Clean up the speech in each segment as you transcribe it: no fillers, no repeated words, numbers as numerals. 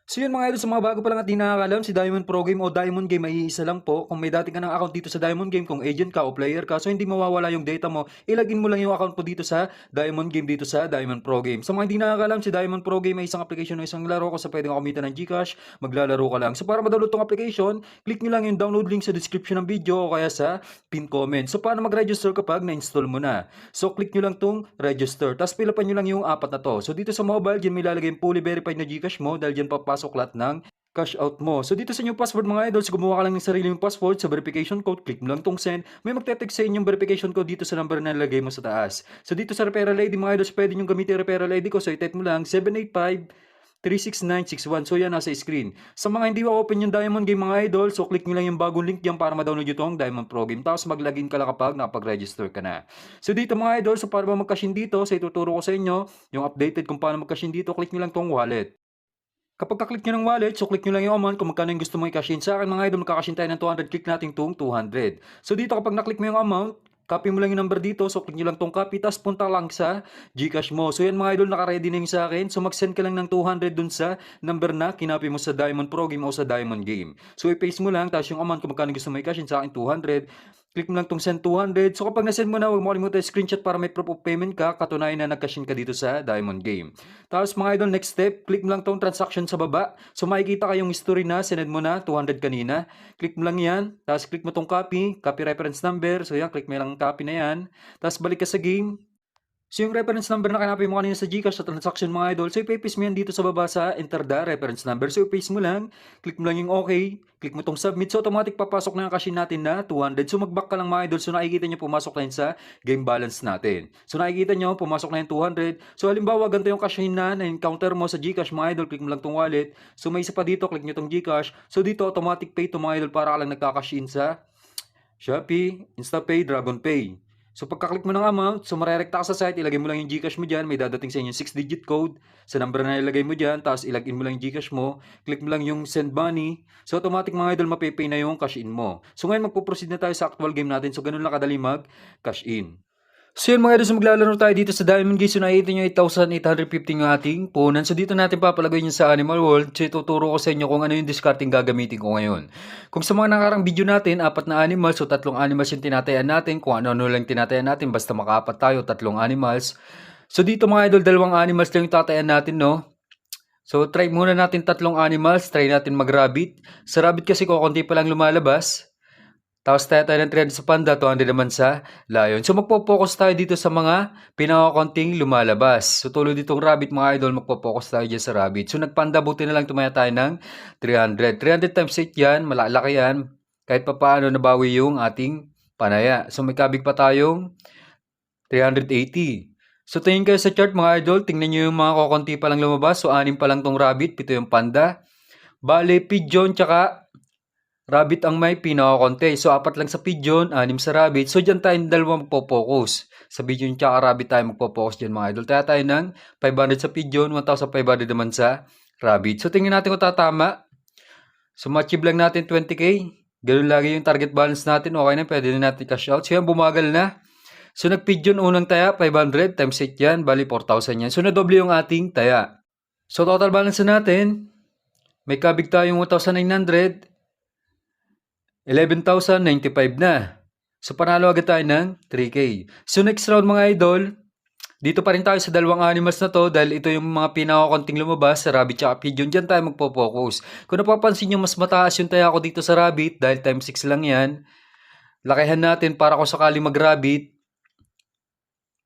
So yun mga idol, sa mga bago pa lang at di nakakalam, si Diamond Pro Game o Diamond Game ay iisa lang po. Kung may dati ka ng account dito sa Diamond Game, kung agent ka o player ka, so hindi mawawala yung data mo, ilagin mo lang yung account mo dito sa Diamond Game, dito sa Diamond Pro Game. Sa mga hindi nakakalam, si Diamond Pro Game ay isang application o isang laro kung sa pwedeng kumita ng GCash, maglalaro ka lang. So para ma-download tong application, click nyo lang yung download link sa description ng video o kaya sa pin comment. So paano mag-register kapag na-install mo na? So click nyo lang tong register, tapos pilapan nyo lang yung apat na to. So dito sa mobile, dyan may lalagay yung fully verified na GCash mo dahil dyan papasok lahat ng cash out mo. So dito sa inyong password mga idol, so gumawa ka lang ng sarili mong password sa verification code, click mo lang tong send. May magte-text sa inyong verification code dito sa number na nilagay mo sa taas. So dito sa referral ID mga idol, so pwede nyo gamitin referral ID ko. So i-type mo lang 785 36961. So yan nasa screen. Sa mga hindi ma-open yung Diamond Game mga idol, so click nyo lang yung bagong link diyan para ma-download nyo itong Diamond Pro Game. Tapos mag-login ka lang kapag nakapag-register ka na. So dito mga idol, so para ba mag-cash in dito, so ituturo ko sa inyo yung updated kung paano mag-cash in dito. Click nyo lang tong wallet. Kapag ka-click nyo ng wallet, so click nyo lang yung amount kung magkano yung gusto mo i-cash in. Sa akin mga idol, magka-cash in tayo ng 200, click natin itong 200. So dito kapag na-click mo yung amount, copy mo lang yung number dito, so click nyo lang tong copy, tapos punta lang sa Gcash mo. So yan mga idol, naka-ready na yung sa akin. So mag-send ka lang ng 200 dun sa number na kinopy mo sa Diamond Pro Game o sa Diamond Game. So i-paste mo lang, tapos yung amount kung magkano gusto mo i-cash in, sa akin 200. Click mo lang tong send 200. So kapag na-send mo na, huwag mo kalimutan screenshot para may proof of payment ka, katunayan na nag-cash in ka dito sa Diamond Game. Tapos mga idol, next step, click mo lang tong transaction sa baba. So makikita kayong history na, sinend mo na, 200 kanina. Click mo lang yan, tapos click mo tong copy, copy reference number. So yan, click mo lang copy na yan. Tapos balik ka sa game. So yung reference number na kinapay mo kanina sa GCash sa transaction mga idol, so ipapaste mo yan dito sa baba sa enter the reference number. So ipaste mo lang, click mo lang yung okay, click mo tong submit, so automatic papasok na yung cash in natin na 200. So mag-back ka lang mga idol, so nakikita nyo pumasok na yun sa game balance natin. So nakikita nyo, pumasok na yung 200. So halimbawa, ganito yung cash in na encounter mo sa GCash mga idol, click mo lang tong wallet. So may isa pa dito, click nyo tong GCash. So dito automatic pay to mga idol para ka lang nagka-cash in sa Shopee, InstaPay, DragonPay. So pagka-click mo ng amount, so marerekta ka sa site, ilagay mo lang yung GCash mo dyan, may dadating sa inyo 6-digit code sa number na ilagay mo dyan, tapos ilagin mo lang yung GCash mo, click mo lang yung send money, so automatic mga idol mapipay na yung cash in mo. So ngayon magpo-proceed na tayo sa actual game natin, so ganun lang kadali mag-cash in. So yun mga idol, so maglalaro tayo dito sa Diamond Game. So nakikita nyo 8,850 yung ating punan. So dito natin papalagay yun sa Animal World. So ituturo ko sa inyo kung ano yung discarding gagamitin ko ngayon. Kung sa mga nakarang video natin, 4 na animals, so 3 animals yung tinatayan natin. Kung ano-ano lang tinatayan natin, basta makaapat tayo, 3 animals. So dito mga idol, 2 animals lang yung tatayan natin, no? So try muna natin 3 animals, try natin mag-rabbit. Sa rabbit kasi kukunti pa lang lumalabas. Tapos tayo ng 300 sa panda, 200 naman sa lion. So magpo-focus tayo dito sa mga pinakakonting lumalabas. So tulad ditong rabbit mga idol, magpo-focus tayo dyan sa rabbit. So nagpanda, buti na lang tumaya tayo ng 300. 300 times 8 yan, malalaki yan. Kahit pa paano nabawi yung ating panaya. So may kabig pa tayong 380. So tingin kayo sa chart mga idol, tingnan nyo yung mga kukunti pa lang lumabas. So 6 pa lang tong rabbit, 7 yung panda. Bale, pigeon, tsaka rabbit ang may pinakakonti. So, 4 lang sa pigeon, 6 sa rabbit. So, dyan tayo dalawa magpo-focus. Sa pigeon tsaka rabbit tayo magpo-focus dyan mga idol. Kaya tayo ng 500 sa pigeon, 1,500 naman sa rabbit. So, tingnan natin kung tatama. So, ma-achieve lang natin 20k. Ganun lagi yung target balance natin. Okay na, pwede na natin cash out. So, yan, bumagal na. So, nag-pigeon unang taya, 500 times 8 yan. Bali, 4,000 yan. So, nadoble yung ating taya. So, total balance na natin. May kabig tayong 1,900. 11,095 na. So, panalo agad tayo ng 3K. So, next round mga idol, dito pa rin tayo sa 2 animals na to dahil ito yung mga pinakakonting lumabas sa rabbit at pigeon. Diyan tayo magpo-focus. Kung napapansin nyo, mas mataas yung taya ko dito sa rabbit dahil times 6 lang yan. Lakihan natin para kung sakali mag-rabbit.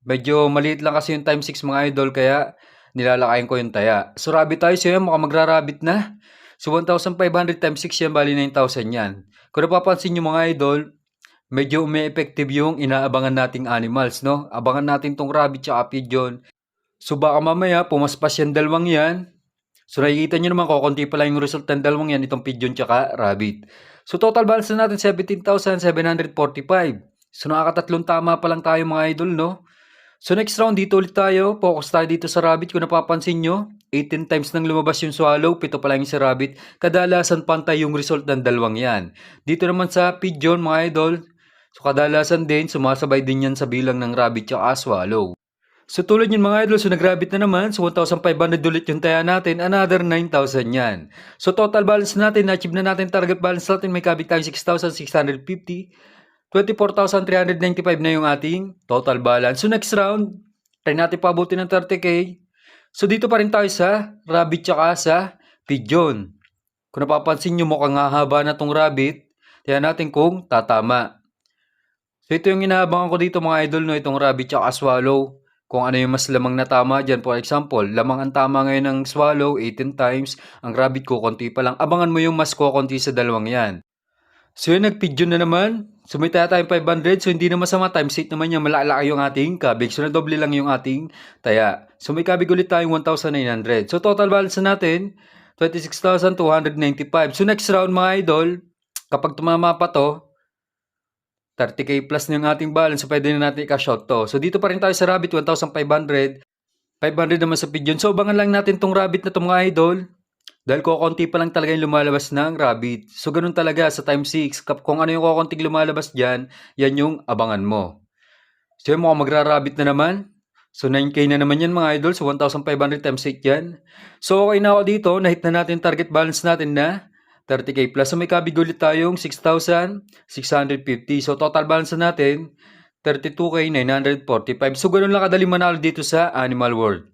Medyo maliit lang kasi yung times 6 mga idol kaya nilalakayin ko yung taya. So, rabbit tayo. So, yan, mukhang magra-rabbit na. So, 1,500 times 6 yan, bali 9,000 yan. Kung napapansin nyo mga idol, medyo umi-effective yung inaabangan nating animals, no? Abangan natin tong rabbit tsaka pigeon. So, baka mamaya, pumaspas yan 2 yan. So, nakikita nyo naman, kukunti pa lang yung result ng 2 yan, itong pigeon tsaka rabbit. So, total balance na natin, 17,745. So, nakakatatlong tama pa lang tayo mga idol, no? So next round, dito ulit tayo. Focus tayo dito sa rabbit. Kung napapansin nyo, 18 times nang lumabas yung swallow, 7 pa lang yung sa rabbit. Kadalasan pantay yung result ng 2 yan. Dito naman sa pigeon, mga idol, so kadalasan din, sumasabay din yan sa bilang ng rabbit at swallow. So tulad yun mga idol, so nagrabit na naman. So 1,500 ulit yung taya natin. Another 9,000 yan. So total balance natin, na-achieve na natin target balance natin. May kabit tayo 6,650. 24,395 na yung ating total balance. So next round, try natin pabuti ng 30k. So dito pa rin tayo sa rabbit tsaka sa pigeon. Kung napapansin nyo, mukhang hahaba na tong rabbit. Tiyan natin kung tatama. So ito yung inaabangan ko dito mga idol, no, itong rabbit tsaka swallow. Kung ano yung mas lamang na tama dyan. For example, lamang ang tama ngayon ng swallow 18 times. Ang rabbit ko konti pa lang. Abangan mo yung mas konti sa dalawang yan. So yun, nag-pigeon na naman. So may taya tayong 500. So hindi na masama. Times 8 naman yan. Malalaki yung ating kabig. So nadoble lang yung ating taya. So may kabig ulit tayong 1,900. So total balance na natin 26,295. So next round mga idol, kapag tumama pa to, 30k plus na yung ating balance, so pwede na natin i-cash out to. So dito pa rin tayo sa rabbit, 1,500. 500 naman sa pigeon. So abangan lang natin tong rabbit na to mga idol. Dahil kukunti pa lang talaga yung lumalabas ng rabbit. So ganun talaga sa time 6. Kung ano yung kukunting lumalabas dyan, yan yung abangan mo. So yun, mukhang magra-rabbit na naman. So 9k na naman yan mga idol. So 1,500 times 8 yan. So okay na ako dito. Nahit na natin target balance natin na 30k plus. So may kabig ulit tayong 6,650. So total balance na natin 32k 945. So ganun lang kadali manalo dito sa Animal World.